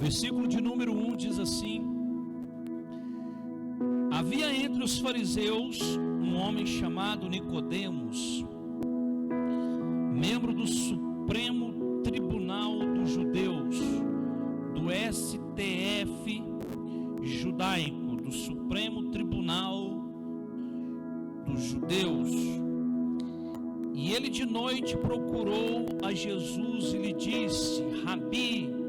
versículo de número 1 diz assim: havia entre os fariseus um homem chamado Nicodemos, membro do Supremo Tribunal dos Judeus, do STF judaico, do Supremo Tribunal dos Judeus. E ele de noite procurou a Jesus e lhe disse: Rabi,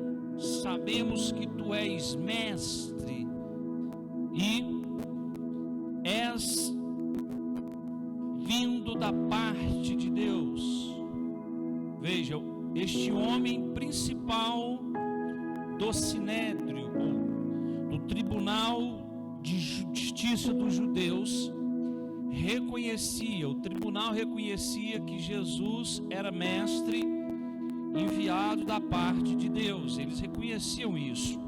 sabemos que tu és mestre e és vindo da parte de Deus. Veja, este homem principal do Sinédrio, do Tribunal de Justiça dos Judeus, o tribunal reconhecia que Jesus era mestre enviado da parte de Deus. Eles reconheciam isso.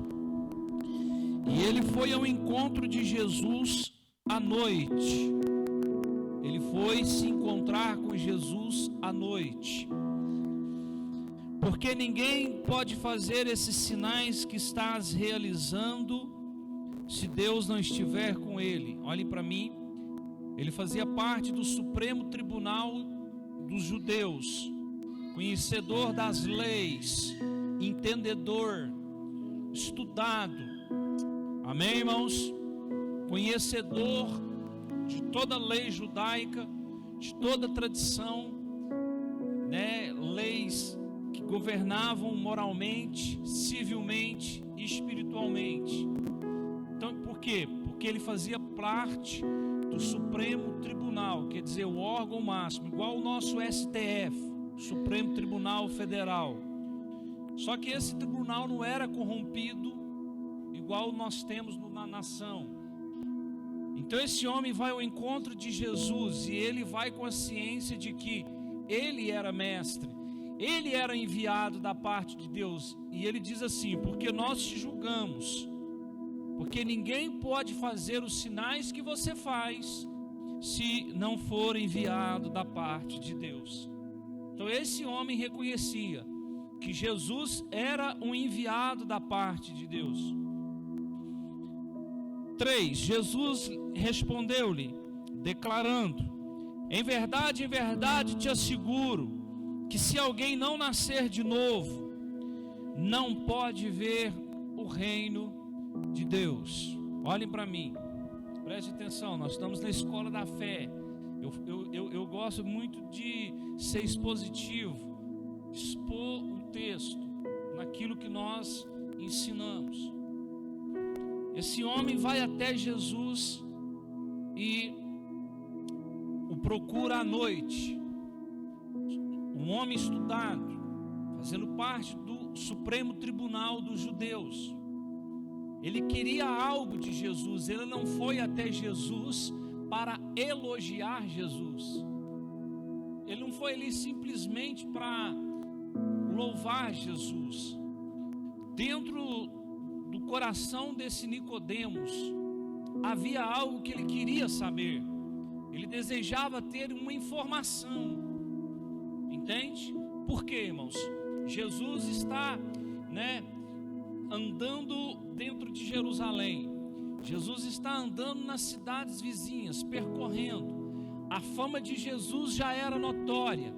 E ele foi ao encontro de Jesus à noite. Ele foi se encontrar com Jesus à noite. Porque ninguém pode fazer esses sinais que estás realizando se Deus não estiver com ele. Olhem para mim. Ele fazia parte do Supremo Tribunal dos Judeus, conhecedor das leis, entendedor, estudado, amém, irmãos? Conhecedor de toda a lei judaica, de toda a tradição, né? Leis que governavam moralmente, civilmente e espiritualmente. Então, por quê? Porque ele fazia parte do Supremo Tribunal, quer dizer, o órgão máximo, igual o nosso STF, Supremo Tribunal Federal. Só que esse tribunal não era corrompido igual nós temos na nação. Então esse homem vai ao encontro de Jesus e ele vai com a ciência de que ele era mestre, ele era enviado da parte de Deus. E ele diz assim: porque nós te julgamos, porque ninguém pode fazer os sinais que você faz se não for enviado da parte de Deus. Então esse homem reconhecia que Jesus era um enviado da parte de Deus. 3. Jesus respondeu-lhe, declarando: em verdade te asseguro, que se alguém não nascer de novo, não pode ver o reino de Deus. Olhem para mim, preste atenção, nós estamos na escola da fé. Eu gosto muito de ser expositivo, expor o texto naquilo que nós ensinamos. Esse homem vai até Jesus e o procura à noite. Um homem estudado, fazendo parte do Supremo Tribunal dos Judeus. Ele queria algo de Jesus. Ele não foi até Jesus para elogiar Jesus. Ele não foi ali simplesmente para louvar Jesus. Dentro do coração desse Nicodemos havia algo que ele queria saber. Ele desejava ter uma informação. Entende? Por quê, irmãos? Jesus está, andando dentro de Jerusalém. Jesus está andando nas cidades vizinhas, percorrendo. A fama de Jesus já era notória.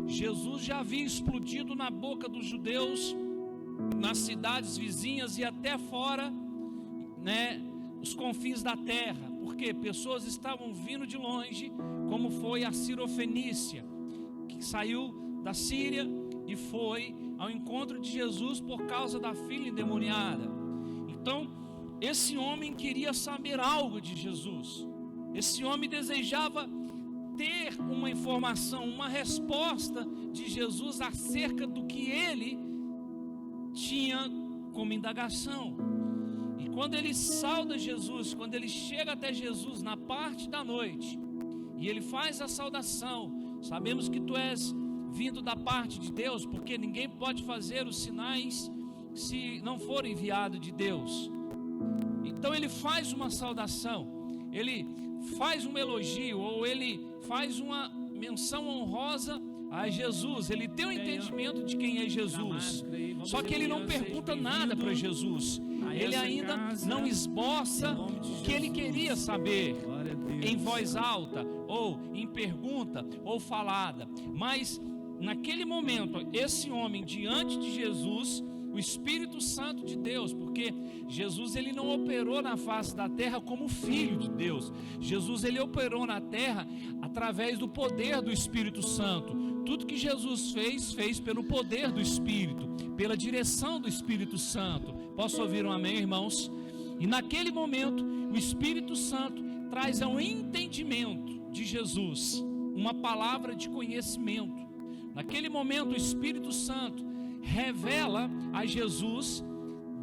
Jesus já havia explodido na boca dos judeus, nas cidades vizinhas e até fora, os confins da terra. Porque pessoas estavam vindo de longe, como foi a Sirofenícia, que saiu da Síria e foi ao encontro de Jesus por causa da filha endemoniada. Então, esse homem queria saber algo de Jesus. Esse homem desejava ter uma informação, uma resposta de Jesus acerca do que ele tinha como indagação. E quando ele sauda Jesus, quando ele chega até Jesus na parte da noite, e ele faz a saudação: sabemos que tu és vindo da parte de Deus, porque ninguém pode fazer os sinais se não for enviado de Deus. Então ele faz uma saudação, ele faz um elogio, ou ele faz uma menção honrosa a Jesus, ele tem o entendimento de quem é Jesus, só que ele não pergunta nada para Jesus, ele ainda não esboça o que ele queria saber em voz alta, ou em pergunta, ou falada. Mas naquele momento, esse homem diante de Jesus, o Espírito Santo de Deus, porque Jesus ele não operou na face da terra como filho de Deus. Jesus ele operou na terra através do poder do Espírito Santo. Tudo que Jesus fez pelo poder do Espírito, pela direção do Espírito Santo. Posso ouvir um amém, irmãos? E naquele momento, o Espírito Santo traz ao entendimento de Jesus uma palavra de conhecimento. Naquele momento, o Espírito Santo revela a Jesus,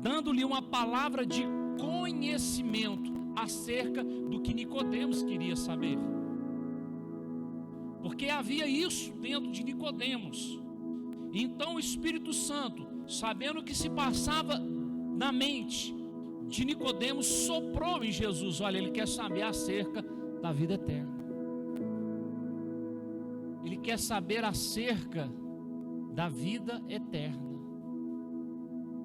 dando-lhe uma palavra de conhecimento acerca do que Nicodemos queria saber. Porque havia isso dentro de Nicodemos. Então o Espírito Santo, sabendo o que se passava na mente de Nicodemos, soprou em Jesus. Olha, ele quer saber acerca da vida eterna. Ele quer saber acerca da vida eterna.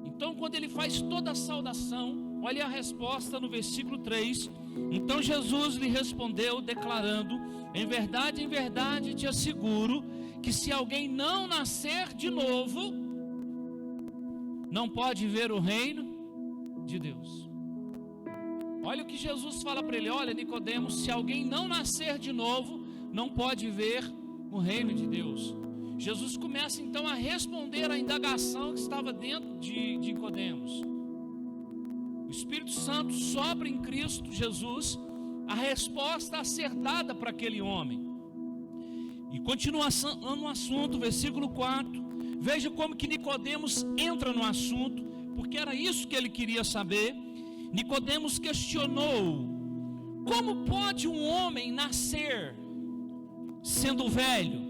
Então, quando ele faz toda a saudação, olha a resposta no versículo 3. Então Jesus lhe respondeu, declarando: em verdade te asseguro, que se alguém não nascer de novo, não pode ver o reino de Deus. Olha o que Jesus fala para ele: olha, Nicodemos, se alguém não nascer de novo, não pode ver o reino de Deus. Jesus começa então a responder à indagação que estava dentro de Nicodemos. O Espírito Santo sopra em Cristo Jesus a resposta a ser dada para aquele homem. E continuação no assunto, versículo 4. Veja como que Nicodemos entra no assunto, porque era isso que ele queria saber. Nicodemos questionou: como pode um homem nascer sendo velho?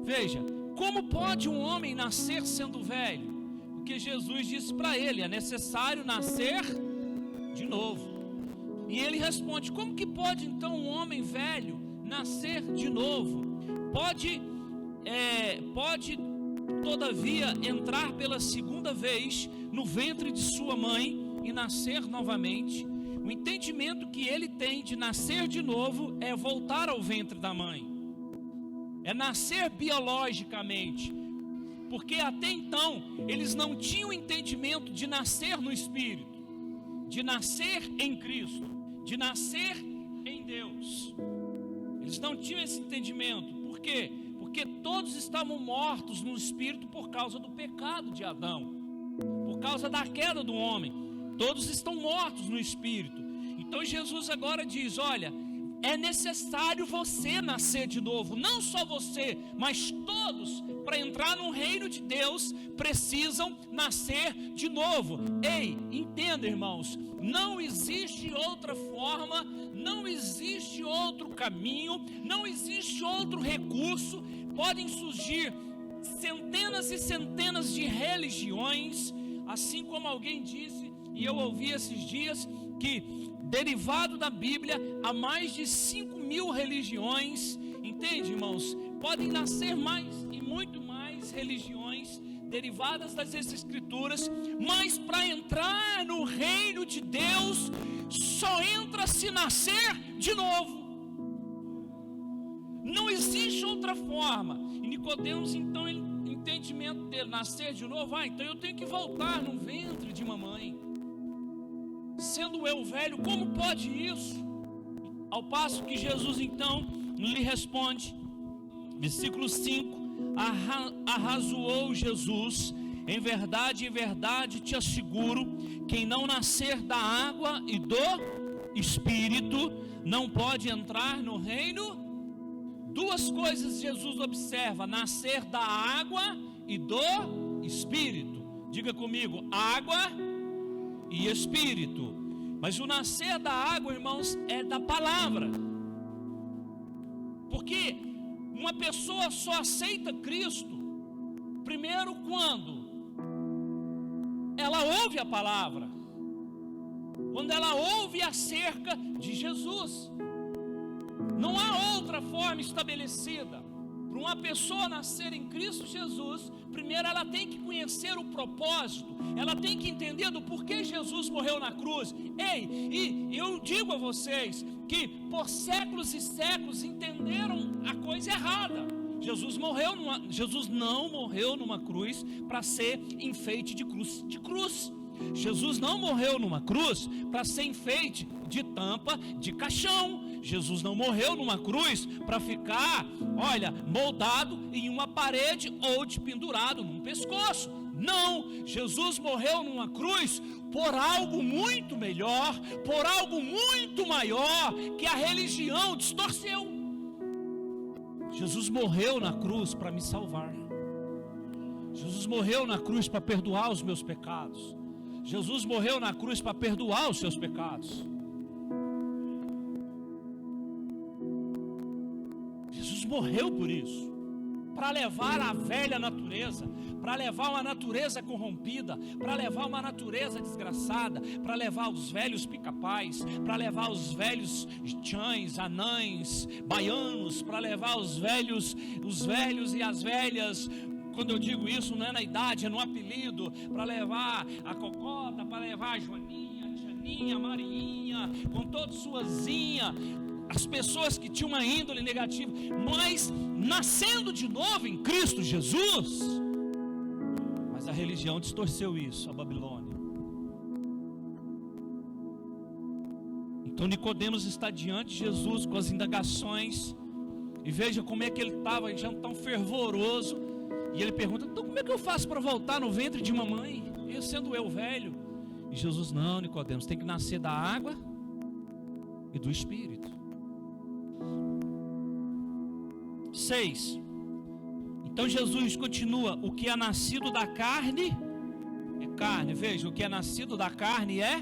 Veja, como pode um homem nascer sendo velho? Porque Jesus disse para ele: é necessário nascer de novo. E ele responde: como que pode então um homem velho nascer de novo? Pode todavia entrar pela segunda vez no ventre de sua mãe e nascer novamente. O entendimento que ele tem de nascer de novo é voltar ao ventre da mãe, é nascer biologicamente, porque até então eles não tinham entendimento de nascer no Espírito, de nascer em Cristo, de nascer em Deus. Eles não tinham esse entendimento. Por quê? Porque todos estavam mortos no Espírito por causa do pecado de Adão, por causa da queda do homem. Todos estão mortos no Espírito. Então Jesus agora diz: olha, é necessário você nascer de novo. Não só você, mas todos, para entrar no reino de Deus, precisam nascer de novo. Ei, entenda, irmãos, não existe outra forma, não existe outro caminho, não existe outro recurso. Podem surgir centenas e centenas de religiões, assim como alguém disse, e eu ouvi esses dias, que derivado da Bíblia há mais de 5.000 religiões. Entende, irmãos? Podem nascer mais e muito mais religiões derivadas das Escrituras, mas para entrar no reino de Deus só entra se nascer de novo. Não existe outra forma. E Nicodemos, então, o entendimento dele, nascer de novo, então eu tenho que voltar no ventre de mamãe. Sendo eu velho, como pode isso? Ao passo que Jesus então lhe responde, versículo 5: arrazoou Jesus: em verdade te asseguro, quem não nascer da água e do Espírito não pode entrar no reino. Duas coisas Jesus observa: nascer da água e do Espírito. Diga comigo: água e Espírito. Mas o nascer da água, irmãos, é da palavra. Porque uma pessoa só aceita Cristo primeiro quando ela ouve a palavra, quando ela ouve acerca de Jesus. Não há outra forma estabelecida. Para uma pessoa nascer em Cristo Jesus, primeiro ela tem que conhecer o propósito, ela tem que entender do porquê Jesus morreu na cruz. E eu digo a vocês que por séculos e séculos entenderam a coisa errada. Jesus não morreu numa cruz para ser enfeite de cruz. Jesus não morreu numa cruz para ser enfeite de tampa de caixão. Jesus não morreu numa cruz para ficar, moldado em uma parede ou pendurado num pescoço. Não, Jesus morreu numa cruz por algo muito melhor, por algo muito maior que a religião distorceu. Jesus morreu na cruz para me salvar. Jesus morreu na cruz para perdoar os meus pecados. Jesus morreu na cruz para perdoar os seus pecados. Jesus morreu por isso, para levar a velha natureza, para levar uma natureza corrompida, para levar uma natureza desgraçada, para levar os velhos pica-pais, para levar os velhos tchãs, anães, baianos, para levar os velhos e as velhas. Quando eu digo isso, não é na idade, é no apelido. Para levar a Cocota, para levar a Joaninha, a Tianinha, a Mariinha, com toda suazinha, as pessoas que tinham uma índole negativa, mas nascendo de novo em Cristo Jesus. Mas a religião distorceu isso, a Babilônia. Então Nicodemos está diante de Jesus com as indagações, e veja como é que ele estava, já tão fervoroso. E ele pergunta: então como é que eu faço para voltar no ventre de mamãe, eu sendo eu velho? E Jesus: não, Nicodemos, tem que nascer da água e do Espírito. 6. Então Jesus continua: o que é nascido da carne é carne. Veja, o que é nascido da carne é,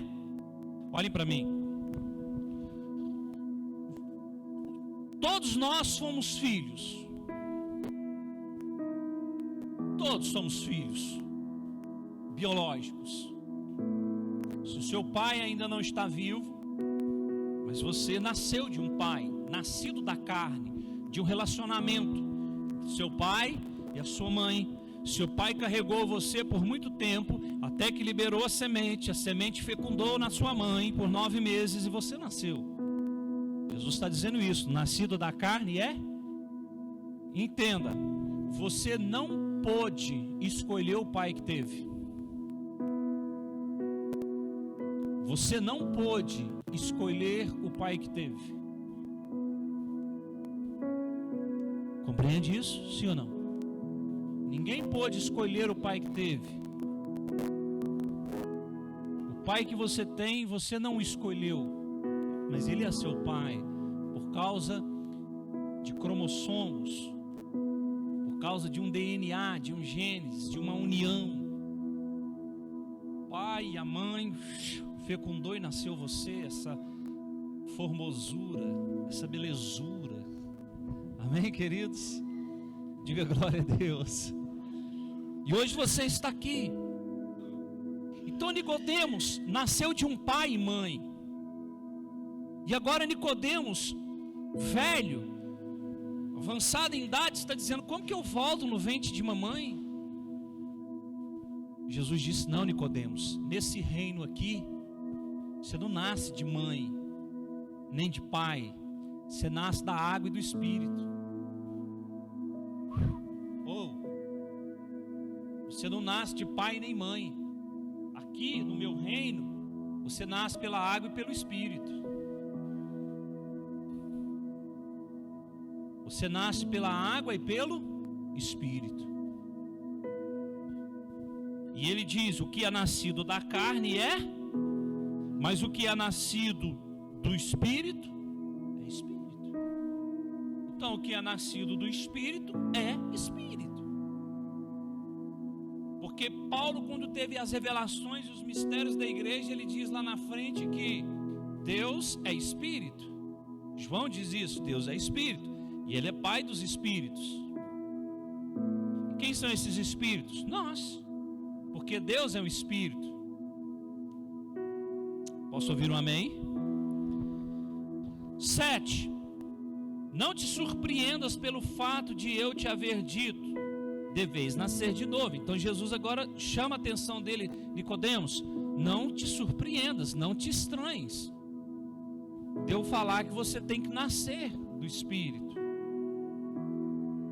olhem para mim, todos nós fomos filhos. Todos somos filhos biológicos. Se o seu pai ainda não está vivo, mas você nasceu de um pai, nascido da carne, de um relacionamento, seu pai e a sua mãe. Seu pai carregou você por muito tempo, até que liberou a semente fecundou na sua mãe por 9 meses e você nasceu. Jesus está dizendo isso: nascido da carne é. Entenda, você não pôde escolher o pai que teve. Você não pôde escolher o pai que teve. Compreende isso? Sim ou não? Ninguém pôde escolher o pai que teve. O pai que você tem, você não escolheu, mas ele é seu pai por causa de cromossomos, por causa de um DNA, de um genes, de uma união. O pai e a mãe fecundou e nasceu você, essa formosura, essa belezura. Amém, queridos? Diga glória a Deus. E hoje você está aqui. Então Nicodemos nasceu de um pai e mãe. E agora Nicodemos, velho, avançado em idade, está dizendo: como que eu volto no ventre de mamãe? Jesus disse: não, Nicodemos, nesse reino aqui, você não nasce de mãe, nem de pai. Você nasce da água e do Espírito. Você não nasce de pai nem mãe. Aqui no meu reino, você nasce pela água e pelo Espírito. Você nasce pela água e pelo Espírito. E ele diz: o que é nascido da carne é, mas o que é nascido do Espírito é Espírito. Então o que é nascido do Espírito é Espírito. Porque Paulo, quando teve as revelações e os mistérios da igreja, ele diz lá na frente que Deus é Espírito. João diz isso: Deus é Espírito, e Ele é Pai dos Espíritos. E quem são esses Espíritos? Nós, porque Deus é um Espírito. Posso ouvir um amém? 7. Não te surpreendas pelo fato de eu te haver dito, deveis nascer de novo. Então Jesus agora chama a atenção dele, Nicodemos, não te surpreendas, não te estranhes de eu falar que você tem que nascer do Espírito.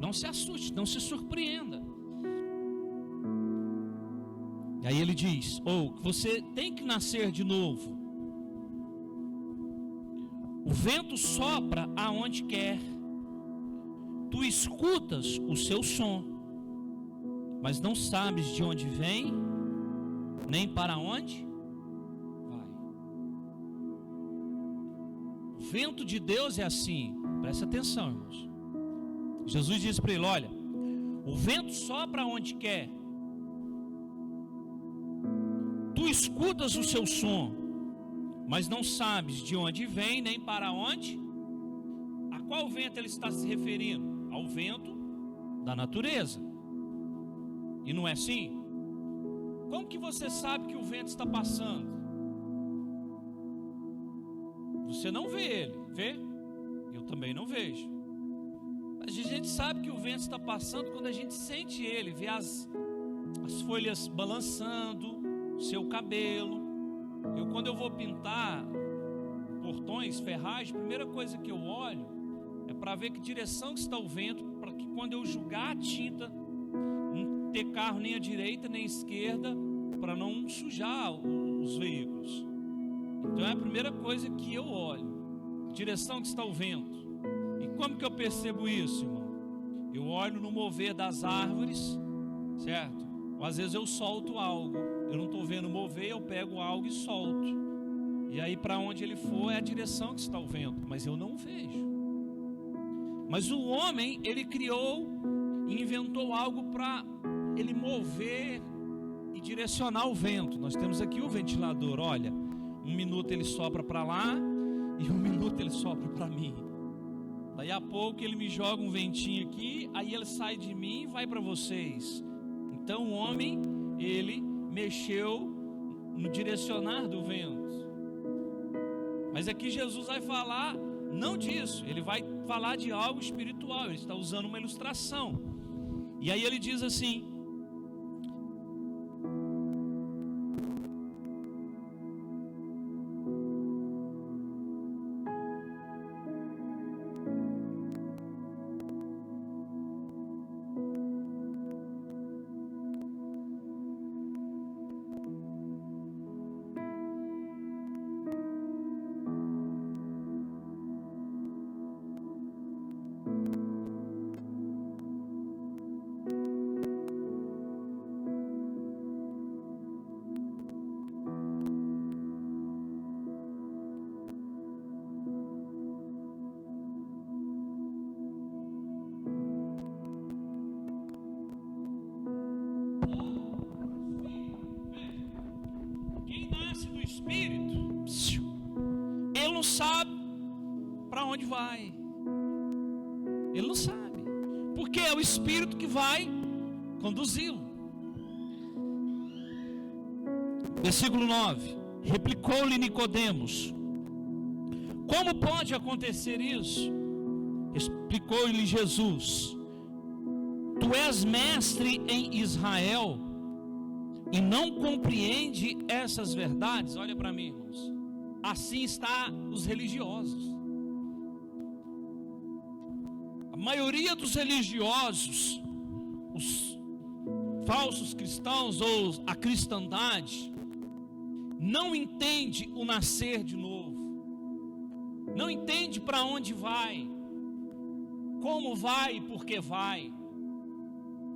Não se assuste, não se surpreenda. E aí ele diz, que você tem que nascer de novo. O vento sopra aonde quer, tu escutas o seu som, mas não sabes de onde vem, nem para onde vai. O vento de Deus é assim, presta atenção, irmãos. Jesus disse para ele, olha, o vento sopra onde quer, tu escutas o seu som, mas não sabes de onde vem, nem para onde. A qual vento ele está se referindo? Ao vento da natureza. E não é assim? Como que você sabe que o vento está passando? Você não vê ele, vê? Eu também não vejo. Mas a gente sabe que o vento está passando quando a gente sente ele, vê as folhas balançando, o seu cabelo. Quando eu vou pintar portões, ferragem, a primeira coisa que eu olho é para ver que direção que está o vento, para que quando eu jogar a tinta, não ter carro nem à direita nem à esquerda, para não sujar os veículos. Então é a primeira coisa que eu olho, direção que está o vento. E como que eu percebo isso, irmão? Eu olho no mover das árvores, certo? Ou às vezes eu solto algo, eu não estou vendo mover, eu pego algo e solto. E aí para onde ele for é a direção que está o vento, mas eu não vejo. Mas o homem, ele criou e inventou algo para ele mover e direcionar o vento. Nós temos aqui o ventilador, olha, 1 minuto ele sopra para lá e 1 minuto ele sopra para mim. Daí a pouco ele me joga um ventinho aqui, aí ele sai de mim e vai para vocês. Então o homem, ele mexeu no direcionar do vento. Mas aqui Jesus vai falar não disso, ele vai falar de algo espiritual, ele está usando uma ilustração. E aí ele diz assim: ele não sabe para onde vai. Ele não sabe, porque é o Espírito que vai conduzi-lo. Versículo 9: replicou-lhe Nicodemos: como pode acontecer isso? Explicou-lhe Jesus: tu és mestre em Israel e não compreende essas verdades? Olha para mim, irmãos. Assim está os religiosos. A maioria dos religiosos, os falsos cristãos ou a cristandade, não entende o nascer de novo. Não entende para onde vai, como vai e por que vai.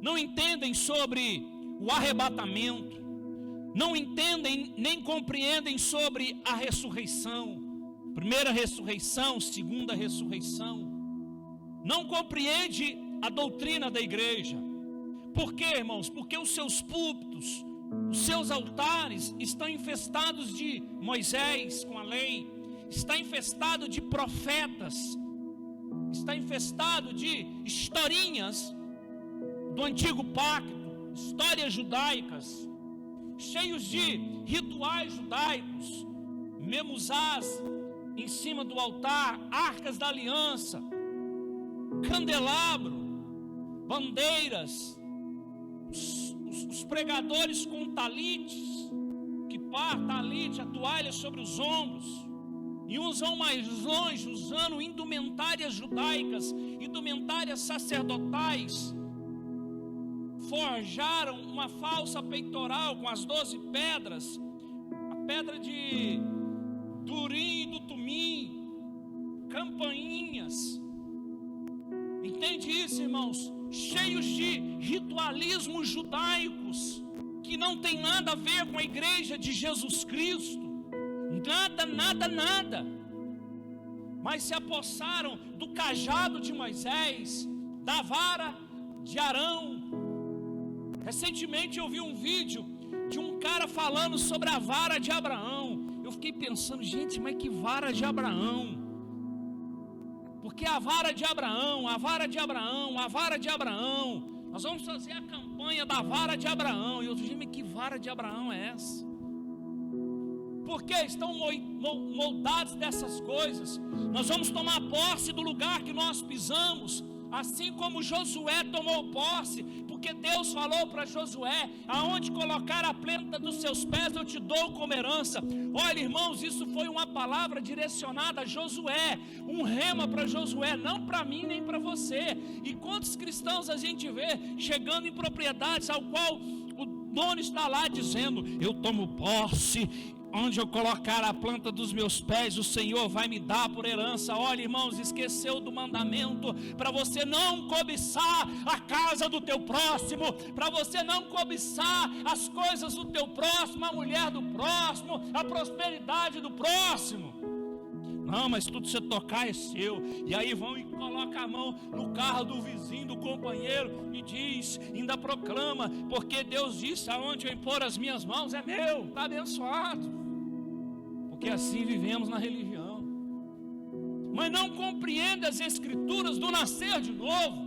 Não entendem sobre o arrebatamento. Não entendem nem compreendem sobre a ressurreição. Primeira ressurreição, segunda ressurreição. Não compreende a doutrina da igreja. Por quê, irmãos? Porque os seus púlpitos, os seus altares estão infestados de Moisés com a lei, está infestado de profetas, está infestado de historinhas do antigo pacto, histórias judaicas, cheios de rituais judaicos, memuzás em cima do altar, arcas da aliança, candelabro, bandeiras, os pregadores com talites, talite, a toalha sobre os ombros, e uns vão mais longe, usando indumentárias judaicas, indumentárias sacerdotais, forjaram uma falsa peitoral com as 12 pedras, a pedra de Durim e do Tumim, campainhas, entende isso, irmãos? Cheios de ritualismos judaicos, que não tem nada a ver com a igreja de Jesus Cristo, nada, mas se apossaram do cajado de Moisés, da vara de Arão. Recentemente eu vi um vídeo de um cara falando sobre a vara de Abraão. Eu fiquei pensando, gente, mas que vara de Abraão? Porque a vara de Abraão, nós vamos fazer a campanha da vara de Abraão. E eu disse, mas que vara de Abraão é essa? Porque estão moldados dessas coisas. Nós vamos tomar posse do lugar que nós pisamos, assim como Josué tomou posse, porque Deus falou para Josué: aonde colocar a planta dos seus pés eu te dou como herança. Olha, irmãos, isso foi uma palavra direcionada a Josué, um rema para Josué, não para mim nem para você. E quantos cristãos a gente vê chegando em propriedades ao qual o dono está lá dizendo: eu tomo posse, onde eu colocar a planta dos meus pés, o Senhor vai me dar por herança. Olha, irmãos, esqueceu do mandamento para você não cobiçar a casa do teu próximo, para você não cobiçar as coisas do teu próximo, a mulher do próximo, a prosperidade do próximo. Não, mas tudo que você tocar é seu. E aí vão e colocam a mão no carro do vizinho, do companheiro, e diz, ainda proclama, porque Deus disse: aonde eu impor as minhas mãos é meu, está abençoado. Porque assim vivemos na religião, mas não compreende as escrituras do nascer de novo.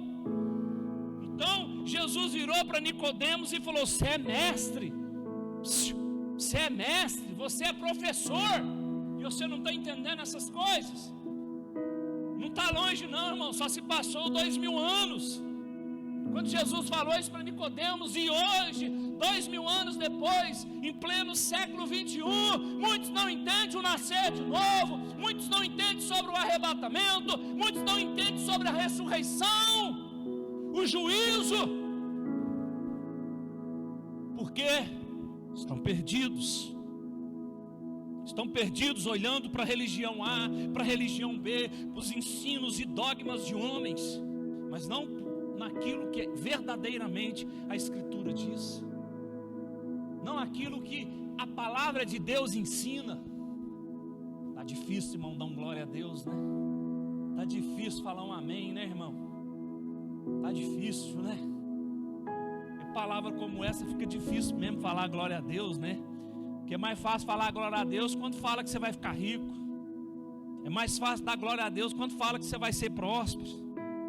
Então Jesus virou para Nicodemos e falou: você é mestre, você é professor, e você não está entendendo essas coisas. Não está longe não, irmão, só se passou 2000 anos quando Jesus falou isso para Nicodemos. E hoje, 2000 anos depois, em pleno século 21, muitos não entendem o nascer de novo, muitos não entendem sobre o arrebatamento, muitos não entendem sobre a ressurreição, o juízo, porque estão perdidos olhando para a religião A, para a religião B, para os ensinos e dogmas de homens, mas não naquilo que verdadeiramente a Escritura diz, não aquilo que a palavra de Deus ensina. Está difícil, irmão, dar um glória a Deus, né? Está difícil falar um amém, né, irmão? Está difícil, né? E palavra como essa fica difícil mesmo falar glória a Deus, né? Porque é mais fácil falar glória a Deus quando fala que você vai ficar rico. É mais fácil dar glória a Deus quando fala que você vai ser próspero,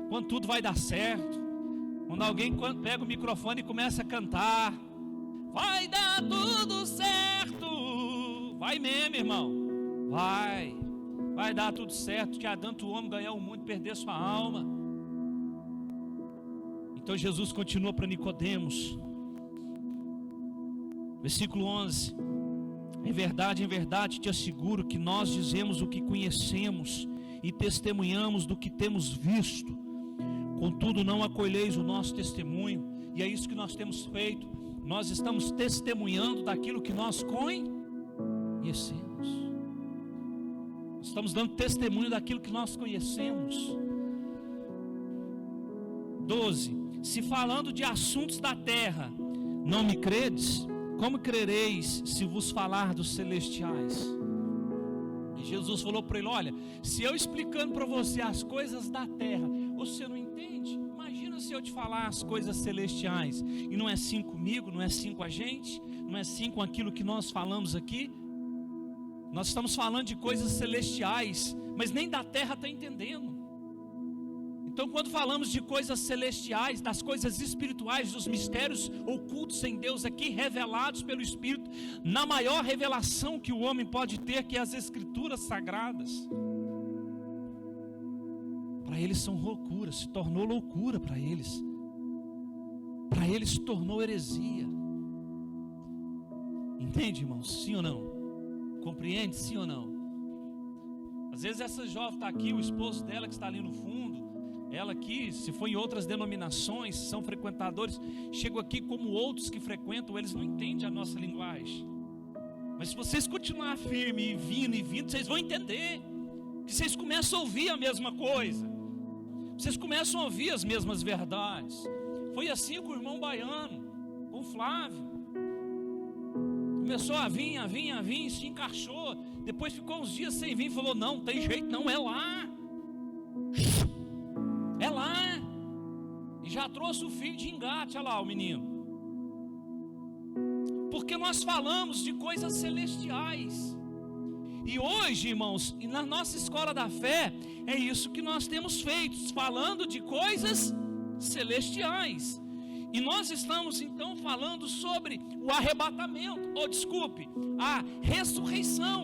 quando tudo vai dar certo. Quando alguém pega o microfone e começa a cantar: vai dar tudo certo. Vai mesmo, irmão. Vai dar tudo certo. Que adianta o homem ganhar o mundo e perder sua alma. Então Jesus continua para Nicodemos, versículo 11: em verdade te asseguro que nós dizemos o que conhecemos e testemunhamos do que temos visto, contudo não acolheis o nosso testemunho. E é isso que nós temos feito. Nós estamos testemunhando daquilo que nós conhecemos. Estamos dando testemunho daquilo que nós conhecemos. 12: se falando de assuntos da terra não me credes, como crereis se vos falar dos celestiais? E Jesus falou para ele: olha, se eu explicando para você as coisas da terra, você não entende, imagina se eu te falar as coisas celestiais. E não é assim comigo, não é assim com a gente, não é assim com aquilo que nós falamos aqui. Nós estamos falando de coisas celestiais, mas nem da terra está entendendo. Então quando falamos de coisas celestiais, das coisas espirituais, dos mistérios ocultos em Deus aqui, revelados pelo Espírito, na maior revelação que o homem pode ter, que é as Escrituras Sagradas, para para eles são loucura, se tornou loucura para eles se tornou heresia. Entende, irmãos? Sim ou não? Compreende, sim ou não? Às vezes essa jovem está aqui, o esposo dela que está ali no fundo, ela aqui, se for em outras denominações, são frequentadores, chegam aqui como outros que frequentam, eles não entendem a nossa linguagem. Mas se vocês continuar firme e vindo, vocês vão entender, que vocês começam a ouvir a mesma coisa, vocês começam a ouvir as mesmas verdades. Foi assim com o irmão Baiano, com o Flávio. Começou a vir, se encaixou. Depois ficou uns dias sem vir, falou: não, tem jeito, não, é lá. É lá. E já trouxe o filho de engate, olha lá o menino. Porque nós falamos de coisas celestiais. E hoje, irmãos, na nossa escola da fé, é isso que nós temos feito, falando de coisas celestiais. E nós estamos então falando sobre o arrebatamento, a ressurreição,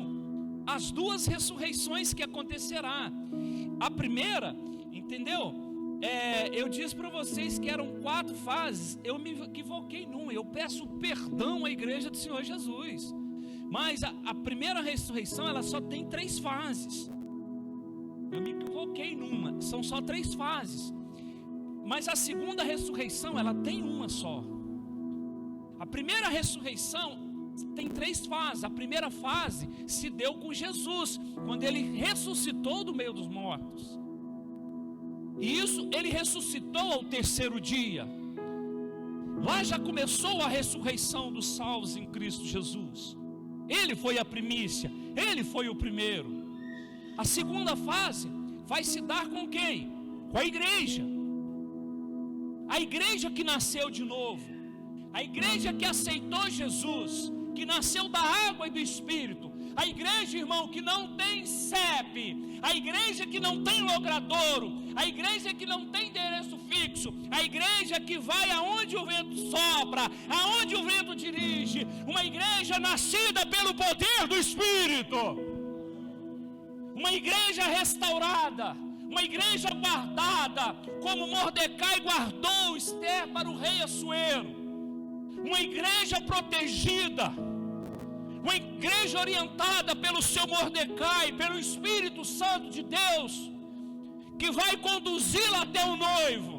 as duas ressurreições que acontecerá. A primeira, entendeu? Eu disse para vocês que eram 4 fases, eu me equivoquei numa, eu peço perdão à igreja do Senhor Jesus. Mas a primeira ressurreição, ela só tem 3 fases. Eu me equivoquei numa, são só 3 fases. Mas a segunda ressurreição, ela tem uma só. A primeira ressurreição tem 3 fases. A primeira fase se deu com Jesus, quando ele ressuscitou do meio dos mortos. E isso, ele ressuscitou ao 3º dia. Lá já começou a ressurreição dos salvos em Cristo Jesus. Ele foi a primícia, ele foi o primeiro. A segunda fase vai se dar com quem? Com a igreja. A igreja que nasceu de novo, a igreja que aceitou Jesus, que nasceu da água e do Espírito, a igreja, irmão, que não tem CEP, a igreja que não tem logradouro, a igreja que não tem endereço fixo, a igreja que vai aonde o vento sopra, aonde o vento dirige, uma igreja nascida pelo poder do Espírito, uma igreja restaurada, uma igreja guardada, como Mordecai guardou Esther para o rei Assuero, uma igreja protegida, uma igreja orientada pelo seu Mordecai, pelo Espírito Santo de Deus, que vai conduzi-la até o noivo,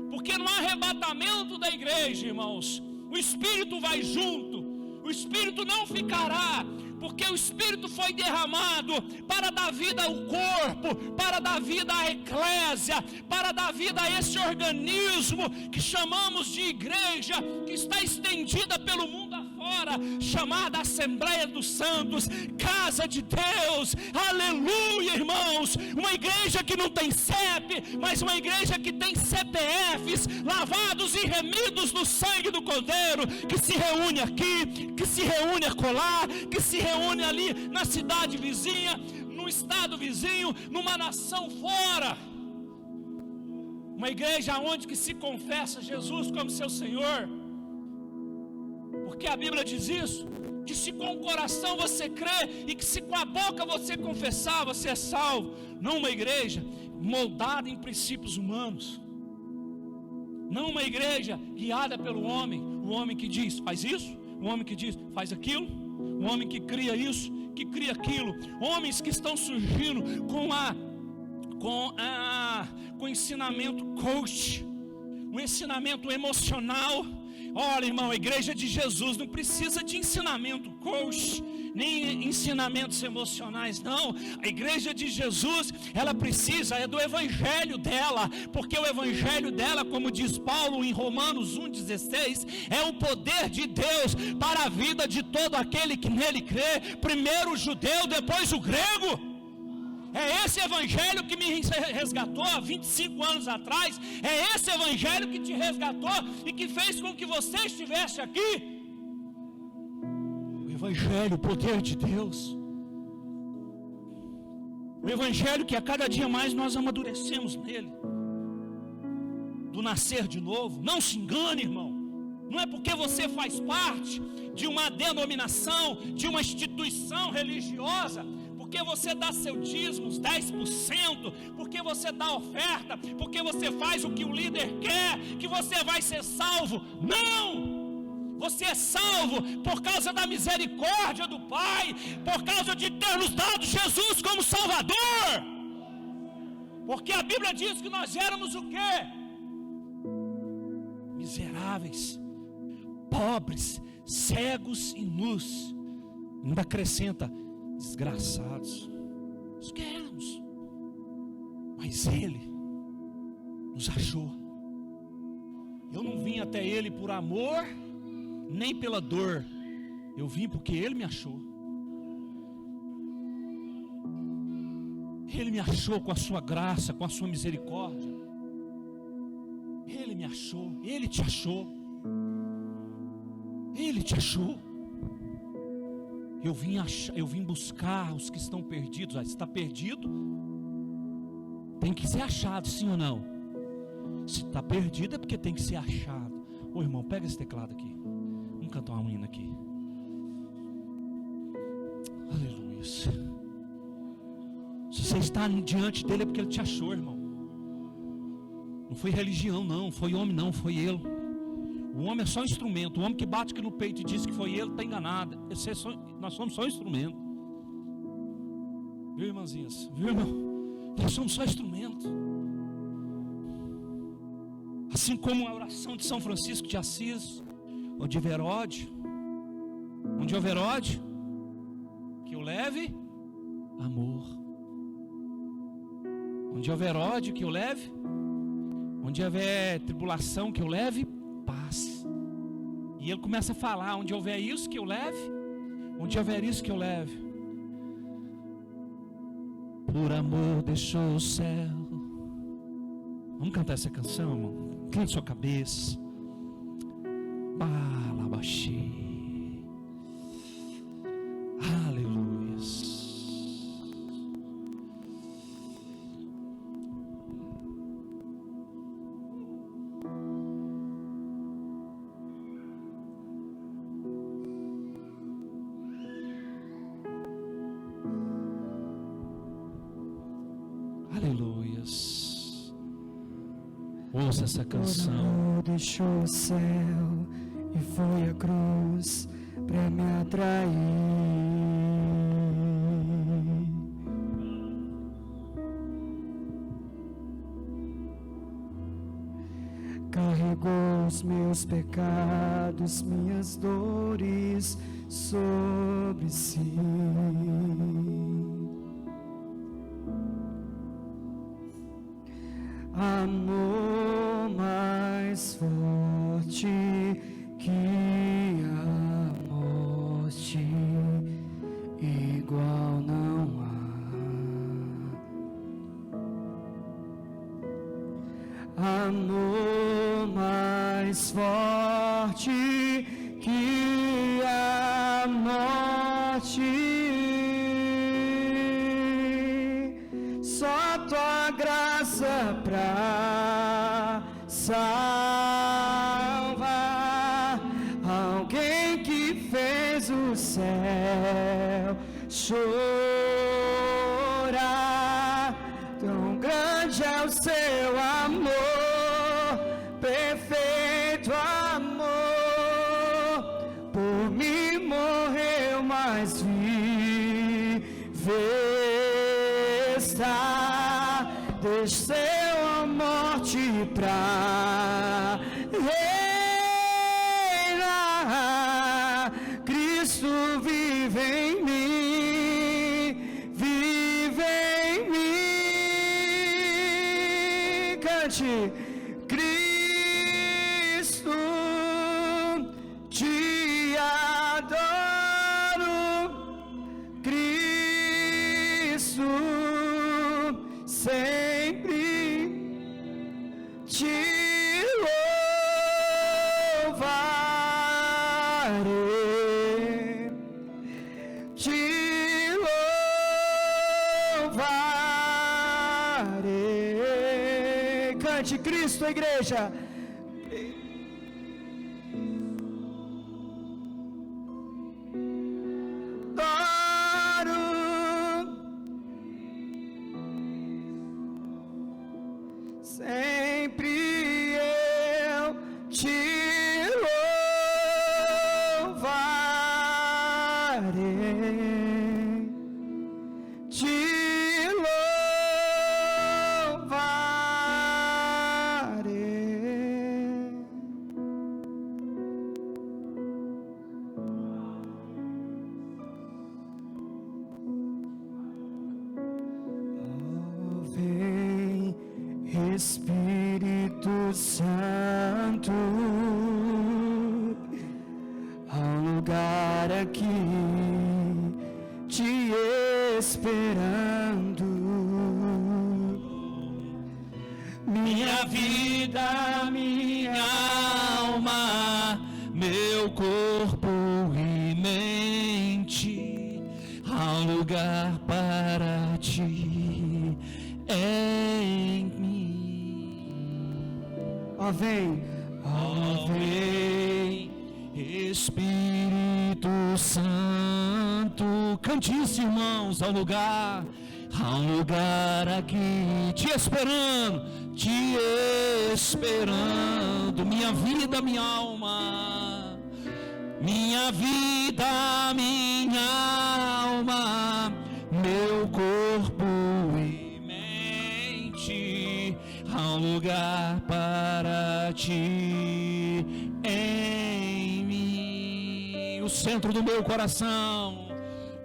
porque no arrebatamento da igreja, irmãos, o Espírito vai junto, o Espírito não ficará, porque o Espírito foi derramado para dar vida ao corpo, para dar vida à eclésia, para dar vida a esse organismo que chamamos de igreja, que está estendida pelo mundo afora, chamada Assembleia dos Santos, Casa de Deus. Aleluia, irmãos. Uma igreja que não tem CEP, mas uma igreja que tem CPFs lavados e remidos no sangue do Cordeiro, que se reúne aqui, que se reúne acolá, que se reúne ali na cidade vizinha, no estado vizinho, numa nação fora. Uma igreja onde que se confessa Jesus como seu Senhor, porque a Bíblia diz isso, que se com o coração você crê e que se com a boca você confessar, você é salvo. Não uma igreja moldada em princípios humanos, não uma igreja guiada pelo homem, o homem que diz faz isso, o homem que diz faz aquilo, o homem que cria isso, que cria aquilo, homens que estão surgindo com o ensinamento coach, um ensinamento emocional. Olha, irmão, a igreja de Jesus não precisa de ensinamento coach, nem ensinamentos emocionais, não. A igreja de Jesus, ela precisa do evangelho dela, porque o evangelho dela, como diz Paulo em Romanos 1,16, é o poder de Deus para a vida de todo aquele que nele crê, primeiro o judeu, depois o grego. É esse evangelho que me resgatou há 25 anos atrás, é esse evangelho que te resgatou e que fez com que você estivesse aqui. O evangelho, o poder de Deus, o evangelho que a cada dia mais nós amadurecemos nele, do nascer de novo. Não se engane, irmão, não é porque você faz parte de uma denominação, de uma instituição religiosa, porque você dá seu dízimos, 10%, porque você dá oferta, porque você faz o que o líder quer, que você vai ser salvo. Não! Você é salvo por causa da misericórdia do Pai, por causa de ter nos dado Jesus como Salvador. Porque a Bíblia diz que nós éramos o quê? Miseráveis, pobres, cegos e nus. Ainda acrescenta, desgraçados. Nós que éramos. Mas Ele nos achou. Eu não vim até Ele por amor, nem pela dor. Eu vim porque Ele me achou. Ele me achou com a sua graça, com a sua misericórdia. Ele me achou. Ele te achou. Ele te achou. Eu vim buscar os que estão perdidos. Se está perdido, tem que ser achado, sim ou não? Se está perdido é porque tem que ser achado. Ô irmão, pega esse teclado aqui. Vamos cantar uma hino aqui. Aleluia. Se você está diante dele é porque ele te achou, irmão. Não foi religião não, foi homem não, foi ele. O homem é só instrumento. O homem que bate aqui no peito e diz que foi ele, está enganado. Nós somos só instrumento. Viu, irmãzinhas? Viu, irmão? Nós somos só instrumento. Assim como a oração de São Francisco de Assis, onde houver ódio, que eu leve amor. Onde houver ódio, que eu leve. Onde houver tribulação, que eu leve paz. E ele começa a falar: onde houver isso, que eu leve. Onde houver isso, que eu leve. Por amor deixou o céu. Vamos cantar essa canção, irmão? Incline sua cabeça. Balabaxi. Aleluia. Aleluias. Ouça essa canção. Por amor deixou o céu e foi a cruz para me atrair. Carregou os meus pecados, minhas dores sobre si. Amor mais forte que a morte, igual não há. Amor mais forte que a morte, só tua graça pra salvar. Alguém que fez o céu chorar. Tão grande é o seu amor, perfeito amor. Por mim morreu, mas vive está. Desceu a morte pra reinar. Cristo vive em mim, vive em mim. Cante. Cristo, te adoro. Cristo, sempre te louvarei, te louvarei. Cante Cristo, a igreja. Adoro sempre eu te louvarei, te louvarei. Oh, vem, Espírito Santo, ao lugar aqui, te esperando. Minha vida, minha alma, meu corpo e mente, há um lugar para ti em mim. Ó vem, Espírito Santo, cante isso, irmãos, ao lugar, há um lugar aqui, te esperando, minha vida, minha alma, minha vida, minha alma, meu corpo e mente, há um lugar para ti em mim, o centro do meu coração,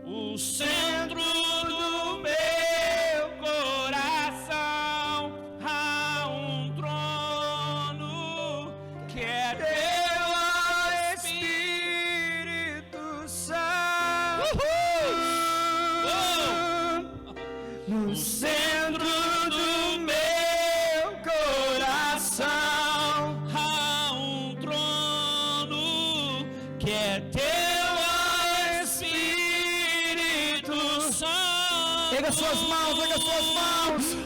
o centro do meu coração, há um trono que é teu, Espírito Santo. No centro do meu coração há um trono que é teu, Espírito Santo. Pega suas mãos, pega suas mãos.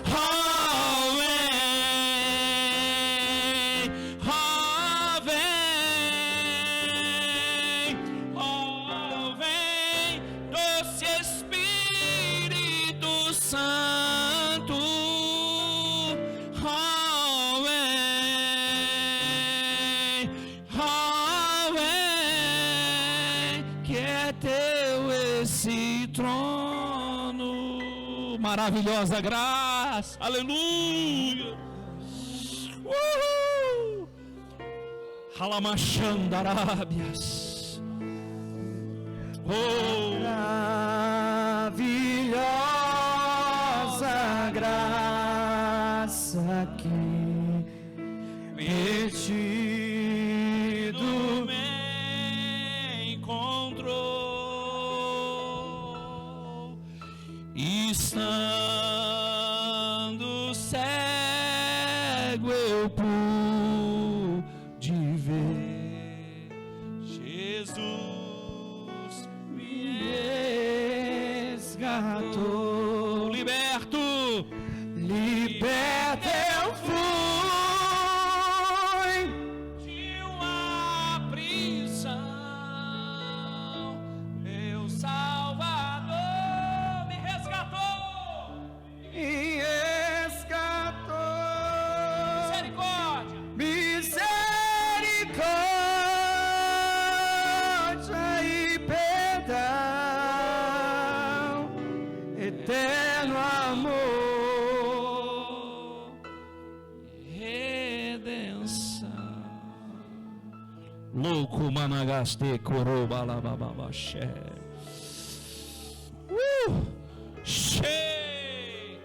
Maravilhosa graça, aleluia. Halamachandarábias. Maravilhosa graça que metido me encontrou, estando cego eu pude ver, Jesus me resgatou, liberto eu fui de uma prisão, meu Salvador me resgatou e resgatou. Misericórdia e perdão, eterno amor, redenção. Louco managaste coroba lababaxé. Che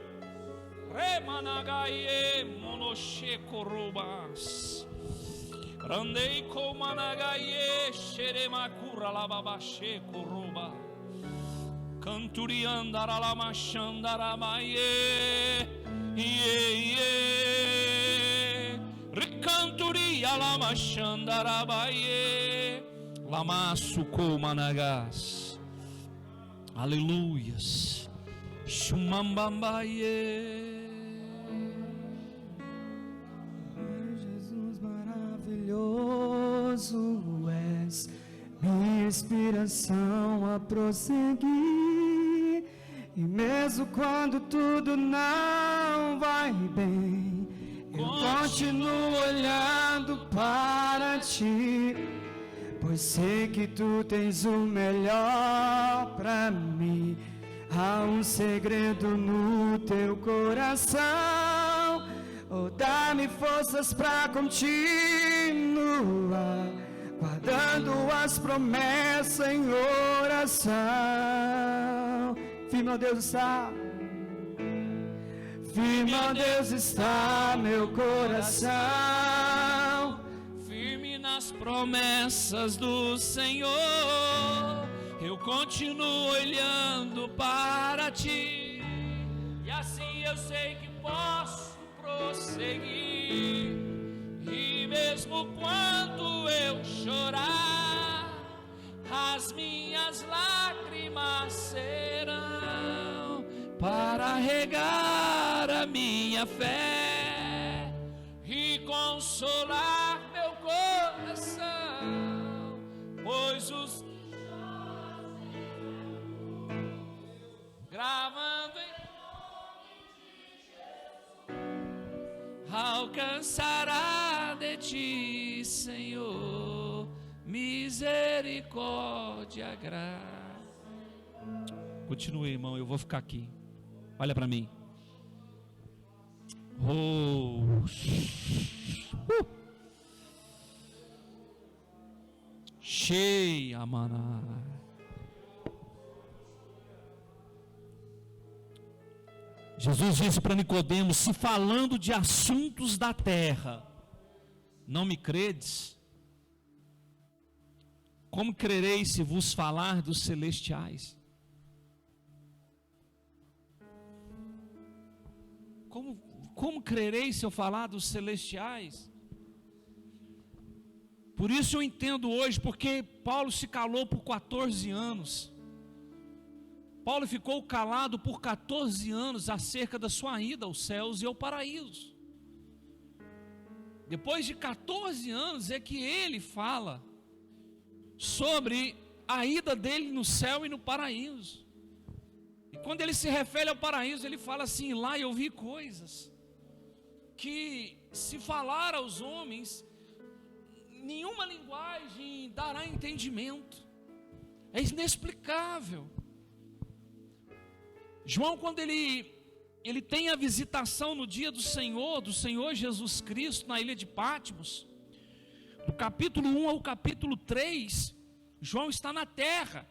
remanagaie monoche corobas. Randei com managaie xeremakura lababaxé coroba. Canturiandara lamachandara maie. Ricanturia lamachandara baie. Lamassuco managas. Aleluias. Shumambambaie. Jesus maravilhoso és, minha inspiração a prosseguir. E mesmo quando tudo não vai bem, eu continuo olhando para ti, pois sei que tu tens o melhor para mim. Há um segredo no teu coração, oh, dá-me forças para continuar, guardando as promessas em oração. Firme, ó Deus, está. Firme, ó Deus, está meu coração, firme nas promessas do Senhor. Eu continuo olhando para ti, e assim eu sei que posso prosseguir. E mesmo quando eu chorar, as minhas lágrimas serão para regar a minha fé e consolar meu coração, pois os gravando em alcançará de ti, Senhor, misericórdia, graça. Continue, irmão, eu vou ficar aqui. Olha para mim. Cheia, maná. Jesus disse para Nicodemos: se falando de assuntos da terra, não me credes, como crereis se vos falar dos celestiais? Como crereis se eu falar dos celestiais? Por isso eu entendo hoje, porque Paulo se calou por 14 anos. Paulo ficou calado por 14 anos acerca da sua ida aos céus e ao paraíso. Depois de 14 anos é que ele fala sobre a ida dele no céu e no paraíso. E quando ele se refere ao paraíso, ele fala assim: lá eu vi coisas que, se falar aos homens, nenhuma linguagem dará entendimento. É inexplicável. João, quando ele tem a visitação no dia do Senhor Jesus Cristo, na ilha de Patmos, do capítulo 1 ao capítulo 3, João está na terra,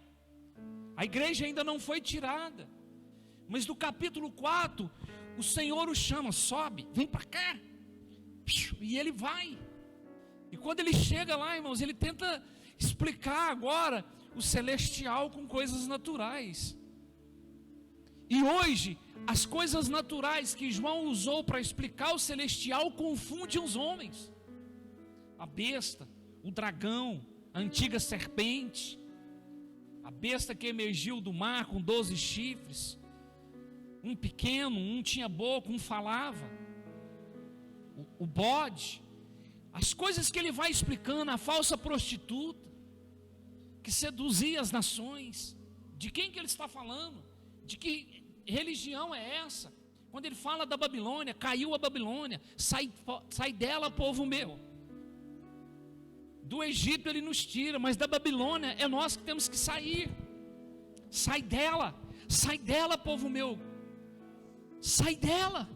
a igreja ainda não foi tirada, mas do capítulo 4, o Senhor o chama: sobe, vem para cá, e ele vai. E quando ele chega lá, irmãos, ele tenta explicar agora o celestial com coisas naturais. E hoje, as coisas naturais que João usou para explicar o celestial confundem os homens. A besta, o dragão, a antiga serpente, a besta que emergiu do mar com 12 chifres, um pequeno, um tinha boca, um falava, o bode, as coisas que ele vai explicando, a falsa prostituta, que seduzia as nações. De quem que ele está falando? De que religião é essa? Quando ele fala da Babilônia, caiu a Babilônia, sai dela, povo meu. Do Egito ele nos tira, mas da Babilônia é nós que temos que sair. Sai dela, povo meu. Sai dela.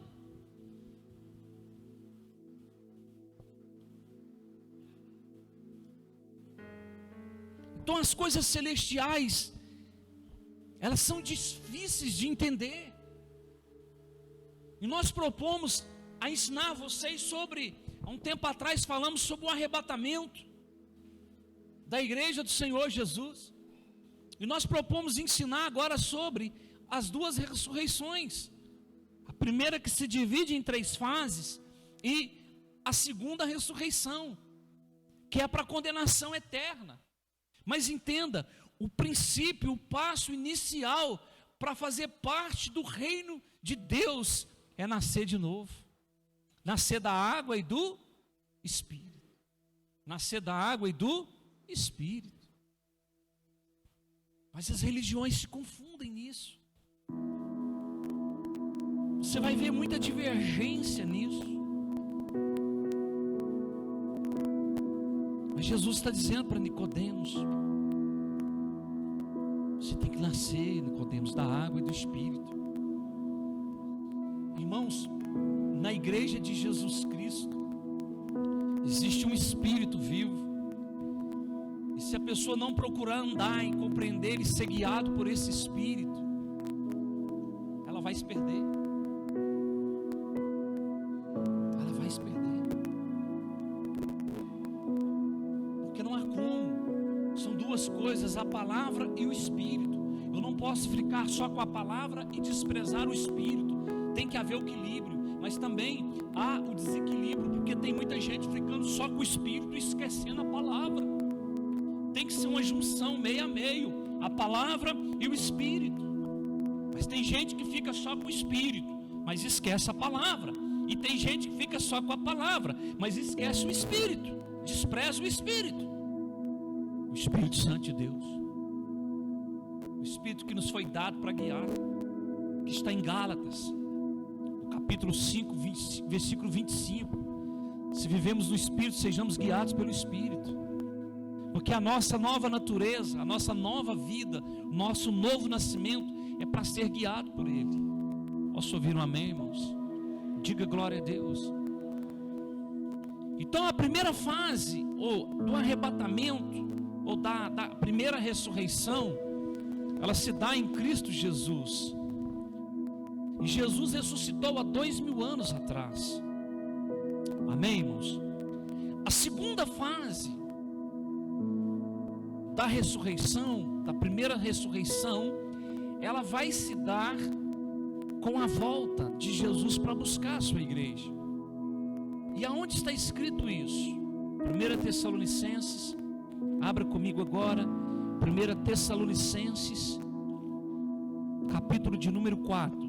Então as coisas celestiais, elas são difíceis de entender. E nós propomos a ensinar vocês sobre, há um tempo atrás falamos sobre o arrebatamento da igreja do Senhor Jesus. E nós propomos ensinar agora sobre as duas ressurreições. A primeira, que se divide em 3 fases, e a segunda ressurreição, que é para condenação eterna. Mas entenda, o princípio, o passo inicial para fazer parte do reino de Deus é nascer de novo. Nascer da água e do Espírito. Nascer da água e do Espírito. Mas as religiões se confundem nisso. Você vai ver muita divergência nisso. Mas Jesus está dizendo para Nicodemos: você tem que nascer, Nicodemos, da água e do Espírito. Irmãos, na igreja de Jesus Cristo existe um Espírito vivo. E se a pessoa não procurar andar e compreender e ser guiado por esse Espírito, ela vai se perder. Ela vai se perder. Porque não há como. São duas coisas, a palavra e o Espírito. Eu não posso ficar só com a palavra e desprezar o Espírito. Tem que haver o equilíbrio. Mas também há o desequilíbrio, porque tem muita gente ficando só com o Espírito e esquecendo a palavra. Tem que ser uma junção meio a meio, a palavra e o Espírito. Mas tem gente que fica só com o Espírito, mas esquece a palavra. E tem gente que fica só com a palavra, mas esquece o Espírito, despreza o Espírito. O Espírito Santo de Deus, o Espírito que nos foi dado para guiar, que está em Gálatas, no capítulo 5, versículo 25. Se vivemos no Espírito, sejamos guiados pelo Espírito. Porque a nossa nova natureza, a nossa nova vida, o nosso novo nascimento é para ser guiado por Ele. Posso ouvir um amém, irmãos? Diga glória a Deus. Então a primeira fase, ou do arrebatamento, ou da primeira ressurreição, ela se dá em Cristo Jesus. E Jesus ressuscitou há 2000 anos atrás. Amém, irmãos? A segunda fase da ressurreição, da primeira ressurreição, ela vai se dar com a volta de Jesus para buscar a sua igreja. E aonde está escrito isso? 1 Tessalonicenses, abra comigo agora, 1 Tessalonicenses, capítulo de número 4.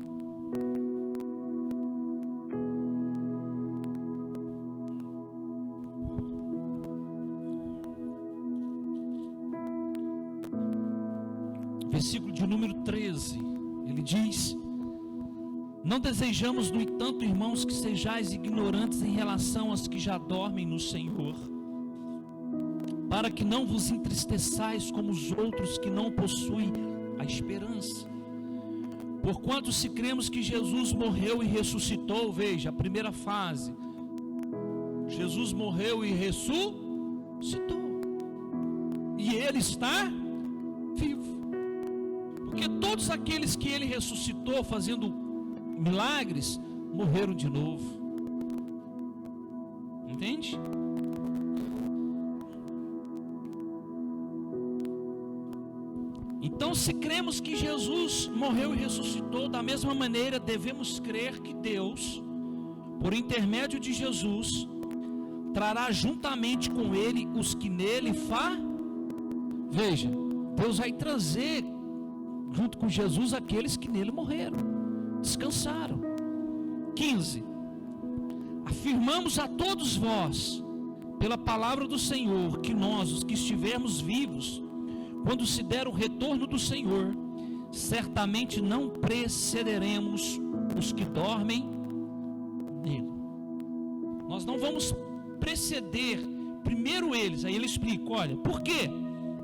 Versículo de número 13, ele diz: não desejamos, no entanto, irmãos, que sejais ignorantes em relação aos que já dormem no Senhor, para que não vos entristeçais como os outros que não possuem a esperança. Porquanto se cremos que Jesus morreu e ressuscitou, veja, a primeira fase, Jesus morreu e ressuscitou, e Ele está vivo. Porque todos aqueles que Ele ressuscitou fazendo milagres, morreram de novo. Entende? Então, se cremos que Jesus morreu e ressuscitou, da mesma maneira devemos crer que Deus, por intermédio de Jesus, trará juntamente com Ele os que nele Veja, Deus vai trazer junto com Jesus aqueles que nele morreram, descansaram. 15. Afirmamos a todos vós, pela palavra do Senhor, que nós, os que estivermos vivos, quando se der o retorno do Senhor, certamente não precederemos os que dormem nele. Nós não vamos preceder primeiro eles. Aí ele explica, olha, por quê?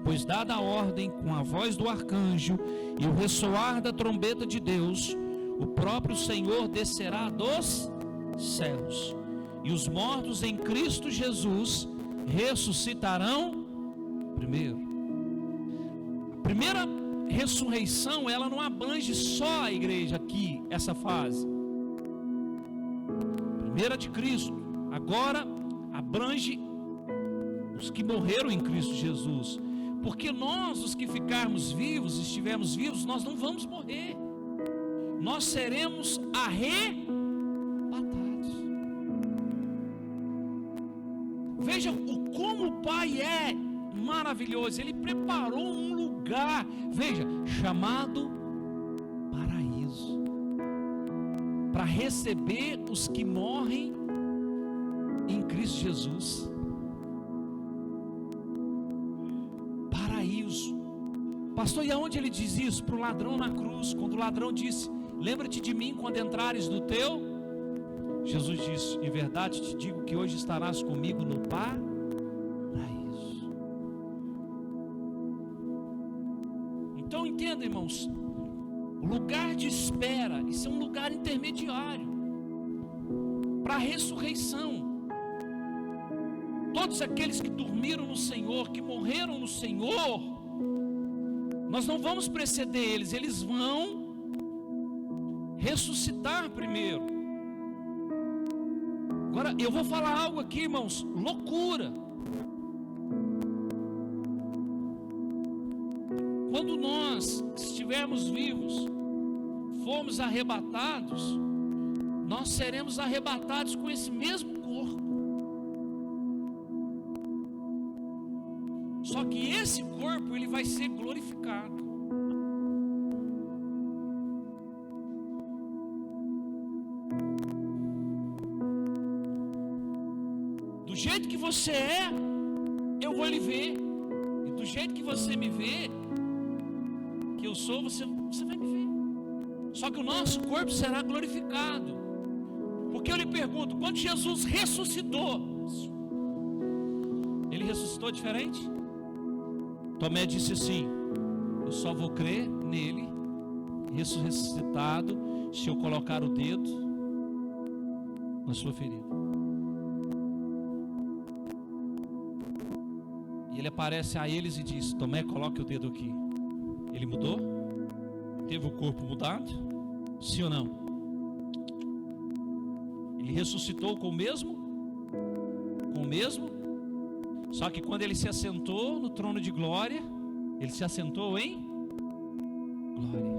Pois dada a ordem com a voz do arcanjo e o ressoar da trombeta de Deus, o próprio Senhor descerá dos céus, e os mortos em Cristo Jesus ressuscitarão primeiro. A primeira ressurreição, ela não abrange só a igreja aqui, essa fase. Primeira de Cristo, agora abrange os que morreram em Cristo Jesus. Porque nós, os que ficarmos vivos, estivermos vivos, nós não vamos morrer. Nós seremos arrebatados. Veja como o Pai é maravilhoso. Ele preparou um lugar, veja, chamado paraíso, para receber os que morrem em Cristo Jesus. Pastor, e aonde ele diz isso? Para o ladrão na cruz, quando o ladrão disse, lembra-te de mim quando entrares no teu. Jesus disse, em verdade te digo que hoje estarás comigo no paraíso. irmãos, lugar de espera. Isso é um lugar intermediário para a ressurreição. Todos aqueles que dormiram no Senhor, que morreram no Senhor, nós não vamos preceder eles, eles vão ressuscitar primeiro. Agora eu vou falar algo aqui, irmãos, loucura. Quando nós estivermos vivos, formos arrebatados, nós seremos arrebatados com esse mesmo corpo. Só que esse corpo, ele vai ser glorificado. Do jeito que você é, eu vou lhe ver. E do jeito que você me vê, que eu sou, você vai me ver. Só que o nosso corpo será glorificado. Porque eu lhe pergunto, quando Jesus ressuscitou, ele ressuscitou diferente? Tomé disse assim: eu só vou crer nele, ressuscitado, se eu colocar o dedo na sua ferida. E ele aparece a eles e diz: Tomé, coloque o dedo aqui. Ele mudou? Teve o corpo mudado? Sim ou não? Ele ressuscitou com o mesmo? Com o mesmo? Só que quando ele se assentou no trono de glória, ele se assentou em glória.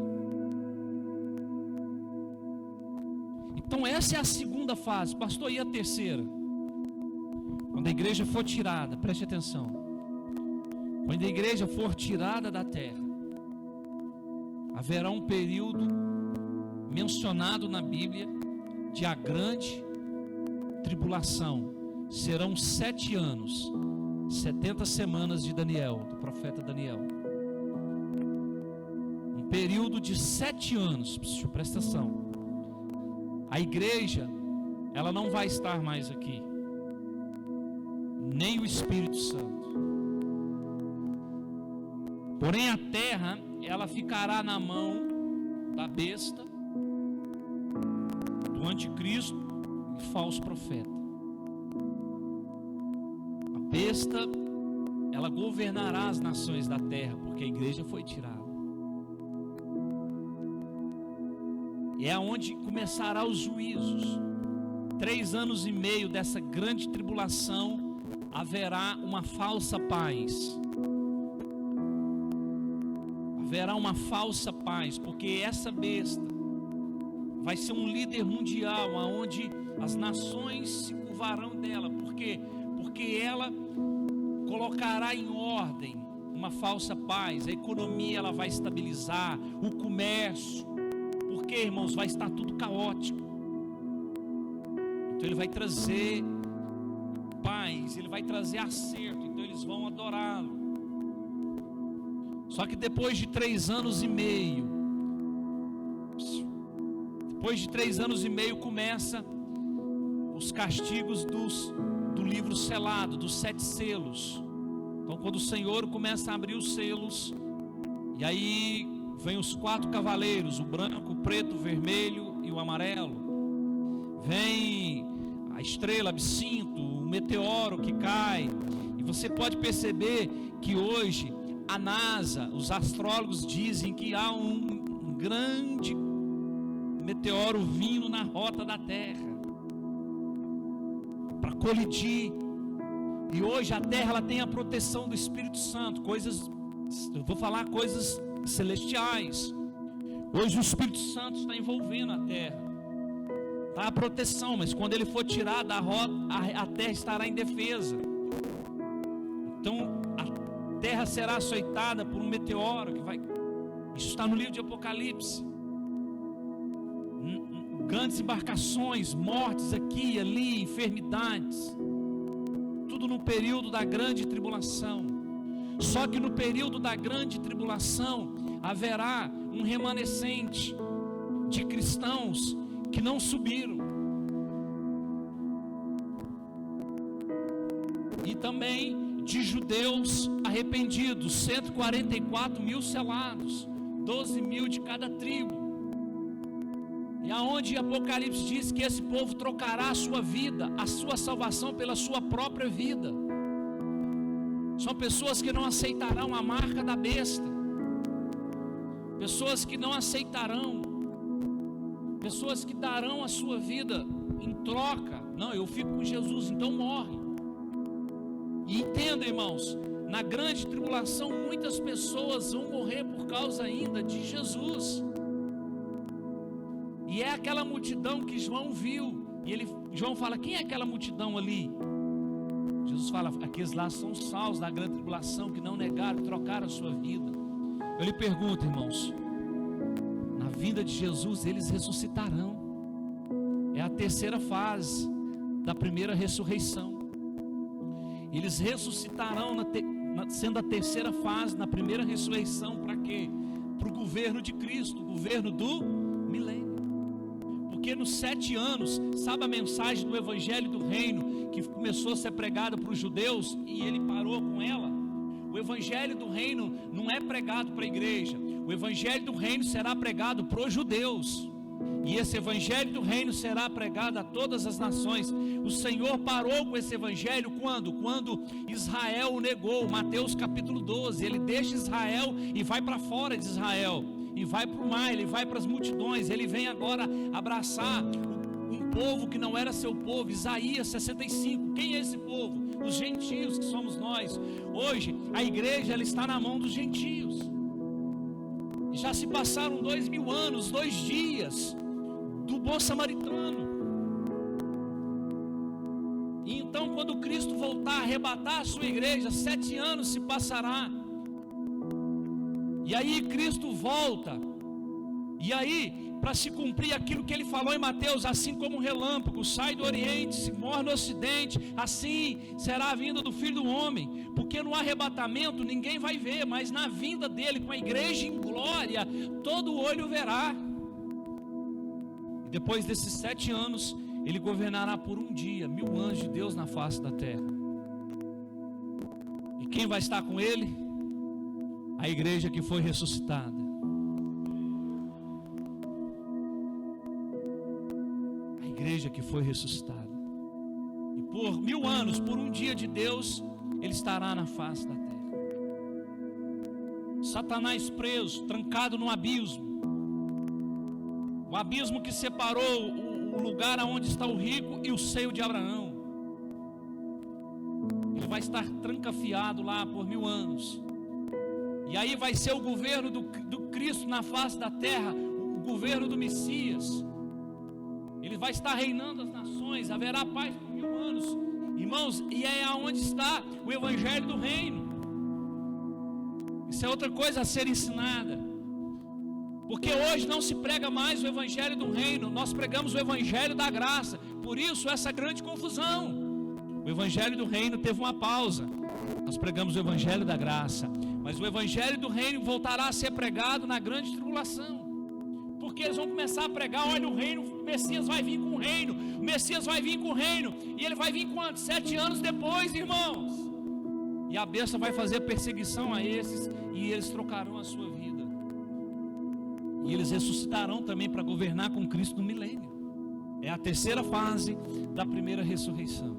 Então essa é a segunda fase. Pastor, e a terceira? Quando a igreja for tirada, preste atenção. Quando a igreja for tirada da terra, haverá um período mencionado na Bíblia de a grande tribulação. Serão 7 anos, 70 semanas de Daniel, do profeta Daniel. Um período de 7 anos, presta atenção. A igreja, ela não vai estar mais aqui, nem o Espírito Santo. Porém a terra, ela ficará na mão da besta, do anticristo e falso profeta. A besta, ela governará as nações da terra, porque a igreja foi tirada. E é onde começará os juízos. 3 anos e meio dessa grande tribulação, haverá uma falsa paz. Haverá uma falsa paz, porque essa besta vai ser um líder mundial, aonde as nações se curvarão dela. Por quê? Porque ela colocará em ordem uma falsa paz. A economia, ela vai estabilizar, o comércio. Porque, irmãos, vai estar tudo caótico. Então ele vai trazer paz, ele vai trazer acerto. Então eles vão adorá-lo. Só que depois de 3 anos e meio, começa os castigos do livro selado, dos 7 selos. Então quando o Senhor começa a abrir os selos, e aí vem os 4 cavaleiros, o branco, o preto, o vermelho e o amarelo. Vem a estrela, absinto, o meteoro que cai. E você pode perceber que hoje a NASA, os astrólogos dizem que há um grande meteoro vindo na rota da Terra para colidir. E hoje a Terra, ela tem a proteção do Espírito Santo, eu vou falar coisas celestiais. Hoje o Espírito Santo está envolvendo a Terra, está a proteção, mas quando ele for tirado da rota, a Terra estará indefesa. Então a Terra será açoitada por um meteoro que vai. Isso está no livro de Apocalipse. Grandes embarcações, mortes aqui e ali, enfermidades. Tudo no período da grande tribulação. Só que no período da grande tribulação haverá um remanescente de cristãos que não subiram. E também de judeus arrependidos, 144 mil selados. 12.000 de cada tribo. E aonde Apocalipse diz que esse povo trocará a sua vida, a sua salvação pela sua própria vida. São pessoas que não aceitarão a marca da besta, pessoas que não aceitarão, pessoas que darão a sua vida em troca. Não, eu fico com Jesus, então morre. E entenda, irmãos, na grande tribulação muitas pessoas vão morrer por causa ainda de Jesus. E é aquela multidão que João viu. E João fala: quem é aquela multidão ali? Jesus fala: aqueles lá são os salvos da grande tribulação, que não negaram, trocaram a sua vida. Eu lhe pergunto, irmãos, na vinda de Jesus eles ressuscitarão. É a terceira fase da primeira ressurreição. Eles ressuscitarão sendo a terceira fase na primeira ressurreição. Para quê? Para o governo de Cristo, o governo do milênio. Porque nos 7 anos, sabe a mensagem do Evangelho do Reino, que começou a ser pregada para os judeus e ele parou com ela? O Evangelho do Reino não é pregado para a igreja. O Evangelho do Reino será pregado para os judeus. E esse Evangelho do Reino será pregado a todas as nações. O Senhor parou com esse Evangelho quando? Quando Israel o negou. Mateus capítulo 12. Ele deixa Israel e vai para fora de Israel. E vai para o mar, ele vai para as multidões. Ele vem agora abraçar um povo que não era seu povo. Isaías 65. Quem é esse povo? Os gentios, que somos nós. Hoje a igreja ela está na mão dos gentios. E já se passaram 2000 anos, 2 dias do bom samaritano. E então quando Cristo voltar a arrebatar a sua igreja, 7 anos se passará. E aí Cristo volta. E aí, para se cumprir aquilo que ele falou em Mateus: assim como um relâmpago sai do oriente, se morre no ocidente, assim será a vinda do Filho do Homem. Porque no arrebatamento ninguém vai ver, mas na vinda dele com a igreja em glória, todo olho verá. E depois desses 7 anos, ele governará por um dia 1000 anjos de Deus na face da terra. E quem vai estar com ele? A igreja que foi ressuscitada. A igreja que foi ressuscitada. E por 1000 anos, por um dia de Deus, ele estará na face da terra. Satanás preso, trancado no abismo. O abismo que separou o lugar onde está o rico e o seio de Abraão. Ele vai estar trancafiado lá por 1000 anos. E aí vai ser o governo do Cristo na face da terra, o governo do Messias. Ele vai estar reinando as nações, haverá paz por 1000 anos. Irmãos, e é aonde está o Evangelho do Reino. Isso é outra coisa a ser ensinada. Porque hoje não se prega mais o Evangelho do Reino, nós pregamos o Evangelho da graça. Por isso essa grande confusão. O Evangelho do Reino teve uma pausa. Nós pregamos o Evangelho da graça. Mas o Evangelho do Reino voltará a ser pregado na grande tribulação. Porque eles vão começar a pregar: olha, o reino, o Messias vai vir com o reino. O Messias vai vir com o reino. E ele vai vir quanto? 7 anos depois, irmãos. E a besta vai fazer perseguição a esses. E eles trocarão a sua vida. E eles ressuscitarão também para governar com Cristo no milênio. É a terceira fase da primeira ressurreição.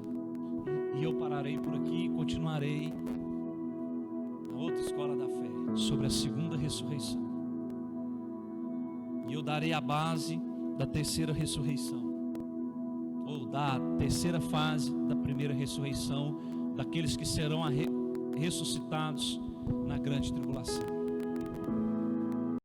E eu pararei por aqui e continuarei na outra escola da fé sobre a segunda ressurreição. E eu darei a base da terceira ressurreição, ou da terceira fase da primeira ressurreição, daqueles que serão ressuscitados na grande tribulação.